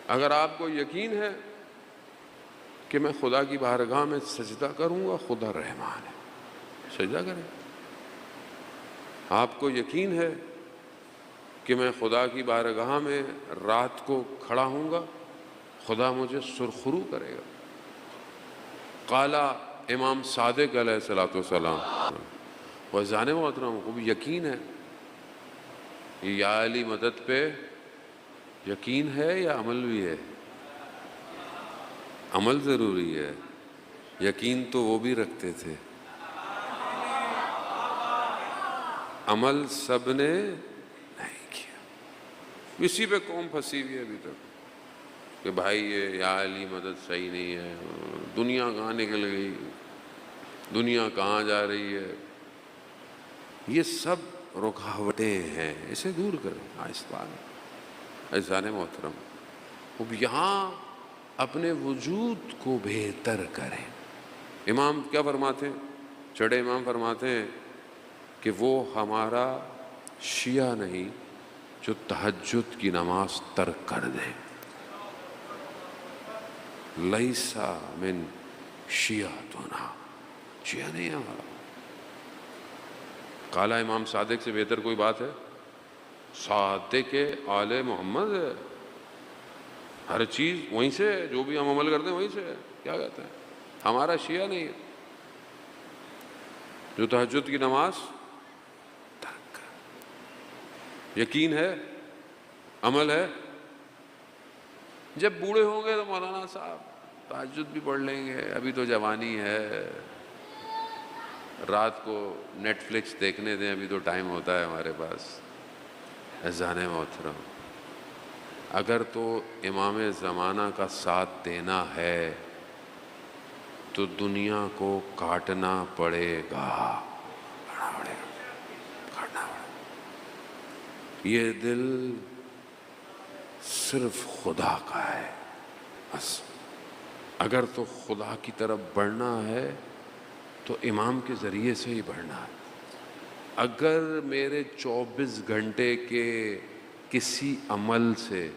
اگر آپ کو یقین ہے کہ میں خدا کی بارگاہ میں سجدہ کروں گا، خدا رحمان ہے، سجدہ کریں۔ آپ کو یقین ہے کہ میں خدا کی بارگاہ میں رات کو کھڑا ہوں گا، خدا مجھے سرخرو کرے گا۔ قالا امام صادق علیہ السلام، وزان محترم کو بھی یقین ہے، یا علی مدد پہ یقین ہے یا عمل بھی ہے؟ عمل ضروری ہے، یقین تو وہ بھی رکھتے تھے، عمل سب نے نہیں کیا۔ اسی پہ قوم پھنسی ہوئی ہے ابھی تک کہ بھائی یہ یا علی مدد صحیح نہیں ہے، دنیا کہاں نکل گئی، دنیا کہاں جا رہی ہے۔ یہ سب رکاوٹیں ہیں، اسے دور کریں آہستہ عزیزان محترم۔ اب یہاں اپنے وجود کو بہتر کریں۔ امام کیا فرماتے ہیں؟ چڑھے امام فرماتے ہیں کہ وہ ہمارا شیعہ نہیں جو تہجد کی نماز ترک کر دے، لیسا من شیعتنا، شیعہ نہیں ہمارا۔ قالا امام صادق سے بہتر کوئی بات ہے؟ صادق آل محمد ہے، ہر چیز وہیں سے ہے، جو بھی ہم عمل کرتے ہیں وہیں سے ہے۔ کیا کہتے ہیں؟ ہمارا شیعہ نہیں ہے جو تہجد کی نماز ترک کر۔ یقین ہے، عمل ہے۔ جب بوڑھے ہوں گے تو مولانا صاحب تہجد بھی پڑھ لیں گے، ابھی تو جوانی ہے، رات کو نیٹ فلکس دیکھنے دیں، ابھی تو ٹائم ہوتا ہے ہمارے پاس۔ عزیزان محترم، اگر تو امام زمانہ کا ساتھ دینا ہے تو دنیا کو کاٹنا پڑے گا، کاٹنا پڑے گا۔ یہ دل صرف خدا کا ہے، بس اگر تو خدا کی طرف بڑھنا ہے تو امام کے ذریعے سے ہی بڑھنا ہے۔ اگر میرے 24 گھنٹے کے کسی عمل سے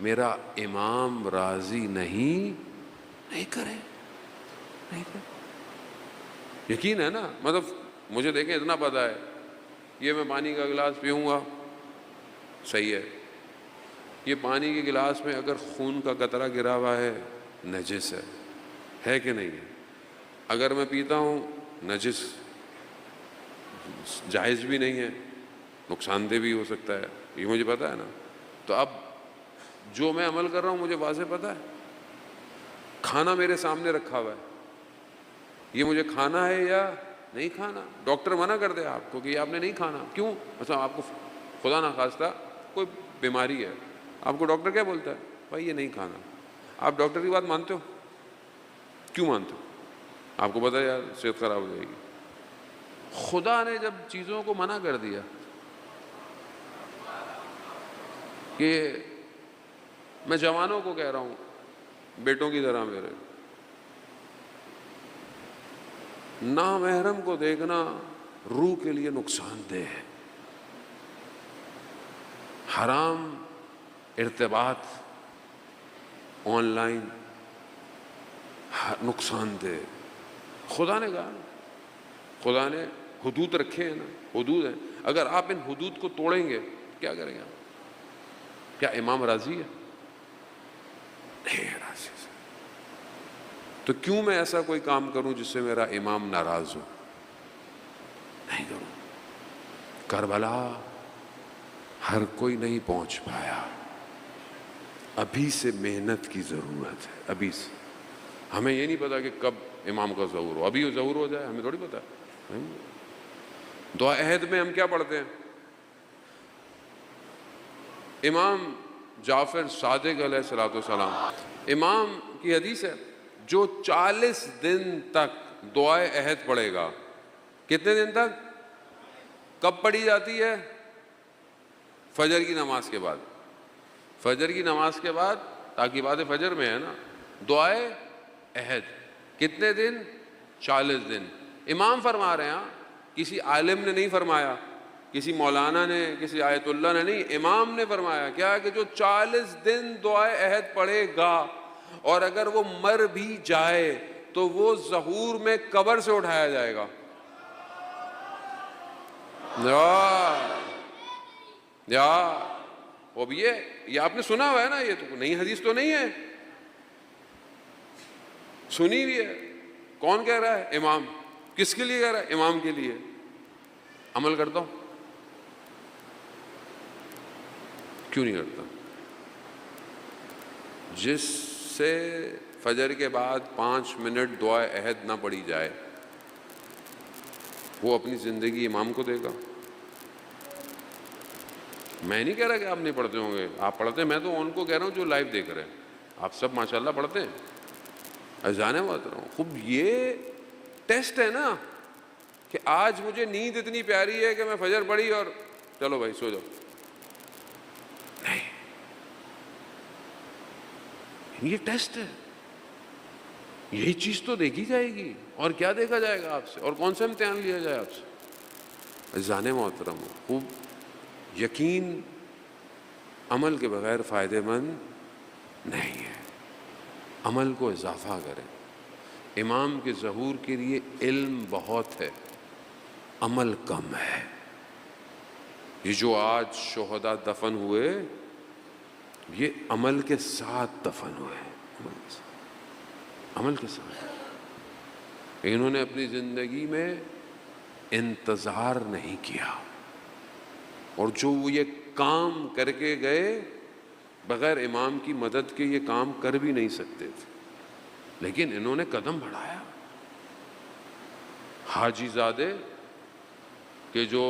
میرا امام راضی نہیں کرے، نہیں کرے۔ یقین ہے نا، مطلب مجھے دیکھیں اتنا پتہ ہے، یہ میں پانی کا گلاس پیوں گا صحیح ہے، یہ پانی کے گلاس میں اگر خون کا قطرہ گرا ہوا ہے نجس ہے کہ نہیں ہے؟ اگر میں پیتا ہوں نجس، جائز بھی نہیں ہے، نقصان دہ بھی ہو سکتا ہے، یہ مجھے پتہ ہے نا۔ تو اب جو میں عمل کر رہا ہوں مجھے واضح پتہ ہے۔ کھانا میرے سامنے رکھا ہوا ہے، یہ مجھے کھانا ہے یا نہیں کھانا۔ ڈاکٹر منع کر دے آپ کو کہ یہ آپ نے نہیں کھانا، کیوں؟ مثلا آپ کو خدا نخواستہ کوئی بیماری ہے، آپ کو ڈاکٹر کیا بولتا ہے؟ بھائی یہ نہیں کھانا۔ آپ ڈاکٹر کی بات مانتے ہو؟ کیوں مانتے ہو؟ آپ کو پتہ ہے یار صحت خراب ہو جائے گی۔ خدا نے جب چیزوں کو منع کر دیا کہ میں جوانوں کو کہہ رہا ہوں بیٹوں کی طرح میرے، نامحرم کو دیکھنا روح کے لیے نقصان دہ ہے، حرام ارتباط آن لائن نقصان دہ۔ خدا نے کہا نا، خدا نے حدود رکھے ہیں نا، حدود ہیں، اگر آپ ان حدود کو توڑیں گے کیا کریں گے آپ؟ کیا امام راضی ہے؟ نہیں راضی ہے۔ تو کیوں میں ایسا کوئی کام کروں جس سے میرا امام ناراض ہو؟ نہیں کروں۔ کربلا ہر کوئی نہیں پہنچ پایا، ابھی سے محنت کی ضرورت ہے، ابھی سے۔ ہمیں یہ نہیں پتا کہ کب امام کا ظہور ہو، ابھی ظہور ہو جائے ہمیں تھوڑی پتا۔ دعا عہد میں ہم کیا پڑھتے ہیں؟ امام جعفر صادق علیہ السلام، امام کی حدیث ہے، جو 40 دن تک دعائے عہد پڑھے گا۔ کتنے دن تک؟ کب پڑھی جاتی ہے؟ فجر کی نماز کے بعد۔ فجر کی نماز کے بعد، تاکہ بعد فجر میں ہے نا، دعائے عہد کتنے دن؟ 40 دن۔ امام فرما رہے ہیں، کسی عالم نے نہیں فرمایا، کسی مولانا نے، کسی آیت اللہ نے نہیں، امام نے فرمایا کیا کہ جو 40 دن دعائے عہد پڑھے گا اور اگر وہ مر بھی جائے تو وہ ظہور میں قبر سے اٹھایا جائے گا۔ یا اب یہ آپ نے سنا ہوا ہے نا، یہ تو نئی حدیث تو نہیں ہے، سنی ہوئی ہے۔ کون کہہ رہا ہے؟ امام۔ کس کے لیے کہہ رہا ہے؟ امام کے لیے۔ عمل کرتا ہوں؟ کیوں نہیں کرتا؟ جس سے فجر کے بعد 5 منٹ دعائے عہد نہ پڑھی جائے وہ اپنی زندگی امام کو دے گا۔ میں نہیں کہہ رہا کہ آپ نہیں پڑھتے ہوں گے، آپ پڑھتے ہیں، میں تو ان کو کہہ رہا ہوں جو لائیو دیکھ رہے ہیں، آپ سب ماشاءاللہ پڑھتے ہیں، اذان محترم۔ خوب یہ ٹیسٹ ہے نا کہ آج مجھے نیند اتنی پیاری ہے کہ میں فجر پڑھی اور چلو بھائی سو جاؤ، نہیں، یہ ٹیسٹ ہے، یہی چیز تو دیکھی جائے گی، اور کیا دیکھا جائے گا آپ سے، اور کون سا امتحان لیا جائے آپ سے؟ اذان محترم، خوب یقین عمل کے بغیر فائدہ مند نہیں ہے، عمل کو اضافہ کریں۔ امام کے ظہور کے لیے علم بہت ہے، عمل کم ہے۔ یہ جو آج شہداء دفن ہوئے یہ عمل کے ساتھ دفن ہوئے ہیں، عمل کے ساتھ۔ انہوں نے اپنی زندگی میں انتظار نہیں کیا، اور جو وہ یہ کام کر کے گئے بغیر امام کی مدد کے یہ کام کر بھی نہیں سکتے تھے، لیکن انہوں نے قدم بڑھایا۔ حاجی زادے کہ جو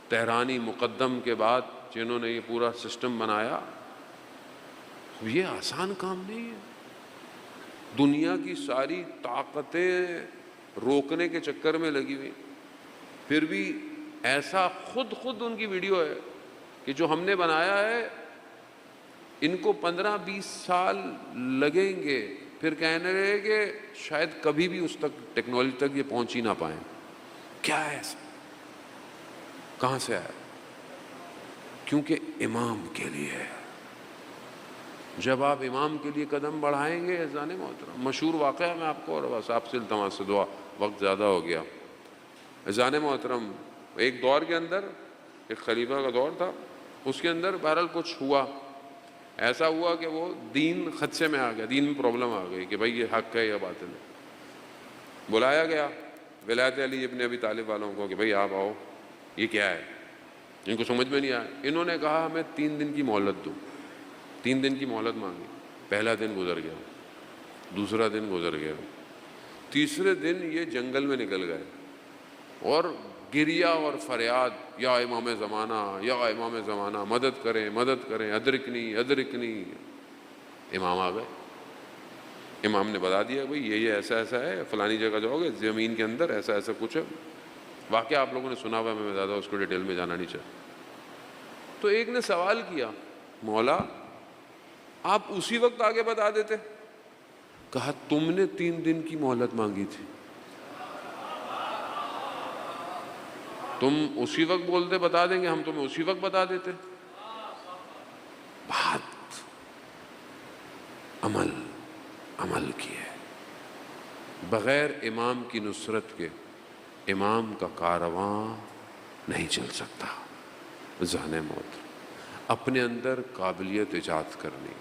تہرانی مقدم کے بعد جنہوں نے یہ پورا سسٹم بنایا، یہ آسان کام نہیں ہے، دنیا کی ساری طاقتیں روکنے کے چکر میں لگی ہوئی، پھر بھی ایسا خود ان کی ویڈیو ہے کہ جو ہم نے بنایا ہے ان کو 15-20 سال لگیں گے، پھر کہنے رہے کہ شاید کبھی بھی اس تک ٹیکنالوجی تک یہ پہنچ ہی نہ پائیں۔ کیا ہے ایسا؟ کہاں سے آیا؟ کیونکہ امام کے لیے ہے۔ جب آپ امام کے لیے قدم بڑھائیں گے، اذان محترم، مشہور واقعہ میں آپ کو، اور بس آپ سے التماس سے دعا، وقت زیادہ ہو گیا۔ اذان محترم، ایک دور کے اندر، ایک خلیفہ کا دور تھا، اس کے اندر بہرحال کچھ ہوا، ایسا ہوا کہ وہ دین خدشے میں آ گیا، دین میں پرابلم آ گئی کہ بھائی یہ حق ہے یا باطل ہے۔ بلایا گیا ولایت علی ابن ابی طالب والوں کو کہ بھائی آپ آؤ، یہ کیا ہے؟ ان کو سمجھ میں نہیں آیا۔ انہوں نے کہا ہمیں 3 دن کی مہلت دو۔ 3 دن کی مہلت مانگی۔ پہلا دن گزر گیا، دوسرا دن گزر گیا، تیسرے دن یہ جنگل میں نکل گئے اور گریہ اور فریاد، یا امام زمانہ، یا امام زمانہ، مدد کریں، مدد کریں، ادرکنی ادرکنی۔ امام آ گئے، امام نے بتا دیا بھئی یہ ایسا ایسا ہے، فلانی جگہ جاؤ گے، زمین کے اندر ایسا ایسا کچھ ہے۔ واقعہ آپ لوگوں نے سنا ہوا ہے، میں زیادہ اس کو ڈیٹیل میں جانا نہیں چاہتا۔ تو ایک نے سوال کیا، مولا آپ اسی وقت آگے بتا دیتے؟ کہا تم نے 3 دن کی مہلت مانگی تھی، تم اسی وقت بولتے بتا دیں گے، ہم تمہیں اسی وقت بتا دیتے۔ بات عمل کی ہے۔ بغیر امام کی نصرت کے امام کا کارواں نہیں چل سکتا۔ ذہن موت، اپنے اندر قابلیت ایجاد کرنی،